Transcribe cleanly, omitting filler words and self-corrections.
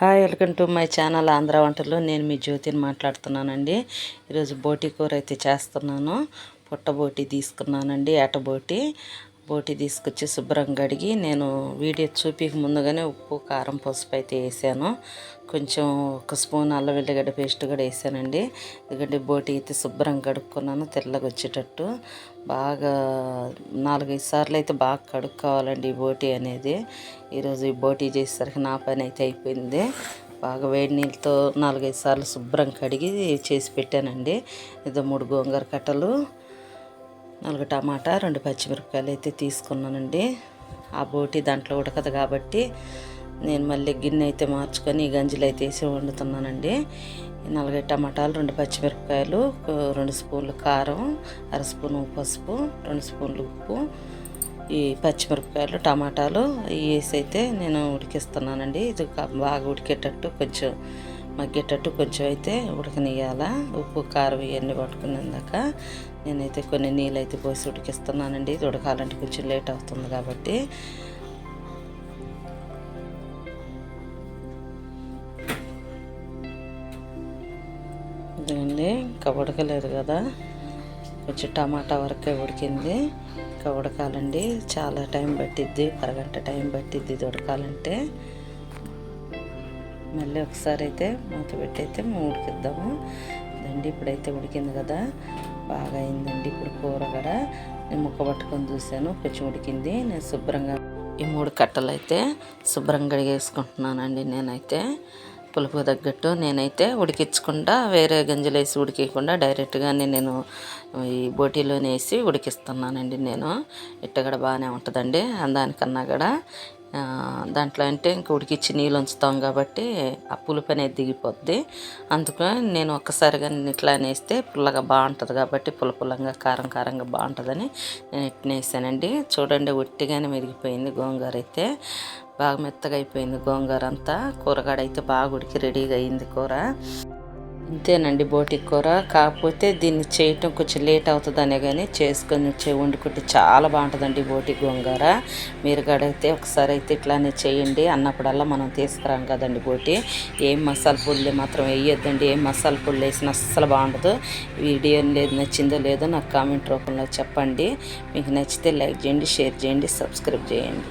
Hi, welcome to my channel Andhra వంటలు. నేను మీ జ్యోతిని మాట్లాడుతున్నానండి. ఈరోజు బోటి కూర అయితే చేస్తున్నాను. పుట్ట బోటి తీసుకున్నానండి, బోటి తీసుకొచ్చి శుభ్రంగా కడిగి నేను వీడియో చూపిక ముందుగానే ఉప్పు కారం పసుపు అయితే వేసాను. కొంచెం 1 స్పూన్ అల్లం వెల్లిగడ్డ పేస్ట్ కూడా వేసానండి. ఎందుకంటే బోటి అయితే శుభ్రంగా కడుక్కున్నాను, తెల్లగా వచ్చేటట్టు. బాగా 4-5 సార్లు అయితే బాగా కడుక్కోవాలండి ఈ బోటి అనేది. ఈరోజు ఈ బోటి చేసేసరికి నా పని అయితే అయిపోయింది. బాగా వేడి నీళ్ళతో 4-5 సార్లు శుభ్రం కడిగి చేసి పెట్టానండి. ఏదో 3 గోంగూర కట్టలు, 4 టమాటా, 2 పచ్చిమిరపకాయలు అయితే తీసుకున్నానండి. ఆ బోటి దాంట్లో ఉడకదు కాబట్టి నేను మళ్ళీ గిన్నె అయితే మార్చుకొని ఈ గంజిలో అయితే వేసి వండుతున్నానండి. 4 టమాటాలు, 2 పచ్చిమిరపకాయలు, 2 స్పూన్లు కారం, 1/2 స్పూను పసుపు, 2 స్పూన్లు ఉప్పు, ఈ పచ్చిమిరపకాయలు టమాటాలు వేసి అయితే నేను ఉడికిస్తున్నానండి. ఇది బాగా ఉడికేటట్టు కొంచెం మగ్గేటట్టు కొంచెం అయితే ఉడకనియాల. ఉప్పు కారం ఇవన్నీ పట్టుకునేందాక నేనైతే కొన్ని నీళ్ళు అయితే పోసి ఉడికిస్తున్నానండి. ఇది ఉడకాలంటే కొంచెం లేట్ అవుతుంది కాబట్టి. ఇదండి, ఇంకా ఉడకలేదు కదా, కొంచెం టమాటా వరకే ఉడికింది. ఇంకా ఉడకాలండి, చాలా టైం పట్టిద్ది, 1 అరగంట టైం పట్టిద్ది ఇది ఉడకాలంటే. మళ్ళీ ఒకసారి అయితే మూత పెట్టి అయితే ఉడికిద్దాము. ఇదండి, ఇప్పుడైతే ఉడికింది కదా, బాగా అయిందండి. ఇప్పుడు కూర కూడా నేను ముక్క పట్టుకొని చూశాను, కొంచెం ఉడికింది. నేను శుభ్రంగా ఈ 3 కట్టలు అయితే శుభ్రంగా కడిగేసుకుంటున్నానండి. నేనైతే పులుపు తగ్గట్టు నేనైతే ఉడికించకుండా వేరే గంజలు వేసి ఉడికియకుండా డైరెక్ట్గానే నేను ఈ బోటీలోనే వేసి ఉడికిస్తున్నానండి. నేను ఇట్ట కూడా బాగానే ఉంటుందండి. దానికన్నా కూడా దాంట్లో అంటే ఇంక ఉడికిచ్చి నీళ్ళు ఉంచుతాం కాబట్టి ఆ పులుపు అనేది దిగిపోద్ది. అందుకని నేను ఒక్కసారిగా ఇట్లా వేస్తే పుల్లగా బాగుంటుంది కాబట్టి, పులంగా కారం కారంగా బాగుంటుందని నేను ఇట్లా వేసానండి. చూడండి, ఒట్టిగానే మెరిగిపోయింది గోంగూర అయితే, బాగా మెత్తగా అయిపోయింది గోంగూర అంతా. కూరగాడ అయితే బాగా ఉడికి రెడీగా అయింది కూర. ఇంతేనండి బోటి కూర. కాకపోతే దీన్ని చేయటం కొంచెం లేట్ అవుతుందనే కానీ చేసుకొని వండుకుంటే చాలా బాగుంటుందండి బోటి గోంగూర. మీరు గడిగితే ఒకసారి అయితే ఇట్లానే చేయండి. అన్నప్పుడల్లా మనం తీసుకురాం కదండి బోటి. ఏం మసాలా పొడులు మాత్రం వేయొద్దండి. ఏం మసాలా పొడులు వేసినా అస్సలు బాగుండదు. వీడియో లేదు నచ్చిందో లేదో నాకు కామెంట్ రూపంలో చెప్పండి. మీకు నచ్చితే లైక్ చేయండి, షేర్ చేయండి, సబ్స్క్రైబ్ చేయండి.